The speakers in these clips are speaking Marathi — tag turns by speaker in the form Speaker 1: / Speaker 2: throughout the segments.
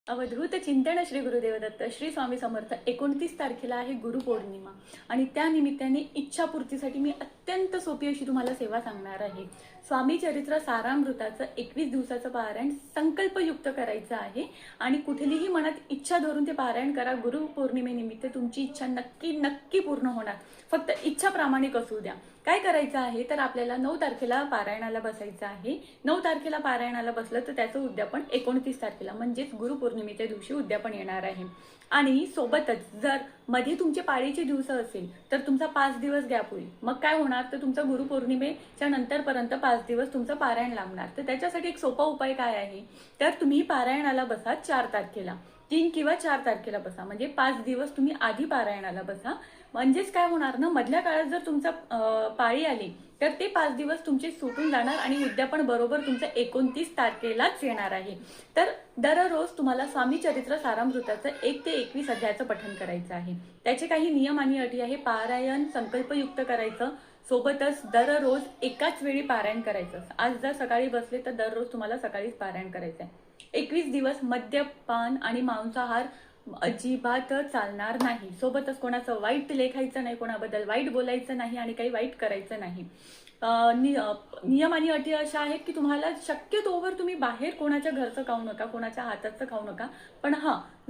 Speaker 1: अवधूत चिंतन श्री गुरुदेव दत्त श्री स्वामी समर्थ 29 तारखेला आहे गुरुपौर्णिमा आणि त्या निमित्ताने इच्छापूर्तीसाठी मी अत्यंत सोपी अशी तुम्हाला सेवा सांगणार आहे। स्वामी चरित्र सारामृताचं 21 दिवसाचं पारायण संकल्पयुक्त करायचं आहे आणि कुठलीही मनात इच्छा धरून ते पारायण करा। गुरुपौर्णिमेनिमित्त तुमची इच्छा नक्की नक्की पूर्ण होणार, फक्त इच्छा प्रामाणिक असू द्या। काय करायचं आहे तर आपल्याला 9 तारखेला पारायणाला बसायचं आहे। 9 तारखेला पारायणाला बसलं तर त्याचं उद्यापन 29 तारखेला म्हणजेच गुरुपौर्णिमेच्या दिवशी उद्यापन येणार आहे। आणि सोबतच जर मध्ये तुमचे पाळीचे दिवस असेल तर तुमचा 5 दिवस गॅप होईल। मग काय होणार तर तुमचा गुरुपौर्णिमेच्या नंतरपर्यंत 5 दिवस तुमचं पारायण लागणार। तर त्याच्यासाठी एक सोपा उपाय काय आहे तर तुम्ही पारायणाला बसा 4 तारखेला, 3 किंवा 4 तारखेला बसा, म्हणजे 5 दिवस तुम्ही आधी पारायणाला बसा। म्हणजेच काय होणार ना, मधल्या काळात जर तुमचा पाळी आली तर ते 5 दिवस तुमचे सुटून जाणार आणि उद्यापन बरोबर तुमचं 29 तारखेलाच येणार आहे। तर दररोज तुम्हाला स्वामी चरित्र सारामृताचं 1 ते 21 अध्यायाचं पठण करायचं आहे। त्याचे काही नियम आणि अटी आहे। पारायण संकल्पयुक्त करायचं, सोबतच दररोज एकाच वेळी पारायण करायचं। आज जर सकाळी बसले तर दररोज तुम्हाला सकाळीच पारायण करायचं आहे। 21 दिवस मद्यपान आणि मांसाहार अजिबात चालणार नाही। सोबतच कोणाचं वाईट लेखायचं नाही, कोणाबद्दल वाईट बोलायचं नाही आणि काही वाईट करायचं नाही। नियम आणि अटी अशा आहेत की तुम्हाला शक्यतोवर तुम्ही बाहेर कोणाच्या घरचं खाऊ नका, कोणाच्या हाताचं खाऊ नका। पण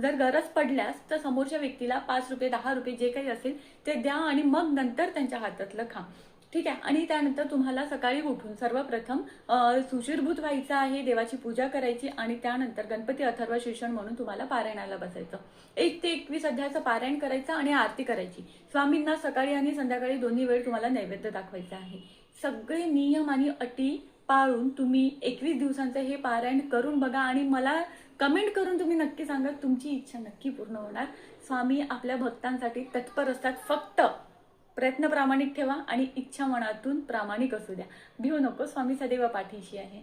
Speaker 1: जर गरज पडल्यास तर समोरच्या व्यक्तीला 5 रुपये 10 रुपये जे काही असेल ते द्या आणि मग नंतर त्यांच्या हातातलं खा, ठीक आहे। आणि त्यानंतर तुम्हाला सकाळी उठून सर्वप्रथम सुशीरभूत व्हायचं आहे, देवाची पूजा करायची आणि त्यानंतर गणपती अथर्व शीर्षण म्हणून तुम्हाला पारायणाला बसायचं। 1 ते 21 अध्यायाचं पारायण करायचं आणि आरती करायची। स्वामींना सकाळी आणि संध्याकाळी दोन्ही वेळ तुम्हाला नैवेद्य दाखवायचा आहे। सगळे नियम आणि अटी पाळून तुम्ही 21 दिवसांचं हे पारायण करून बघा आणि मला कमेंट करून तुम्ही नक्की सांगा तुमची इच्छा नक्की पूर्ण होणार। स्वामी आपल्या भक्तांसाठी तत्पर असतात, फक्त प्रयत्न प्रामाणिक ठेवा आणि इच्छा मनातून प्रामाणिक असू द्या। भिवू नको, स्वामी सदैव पाठीशी आहे।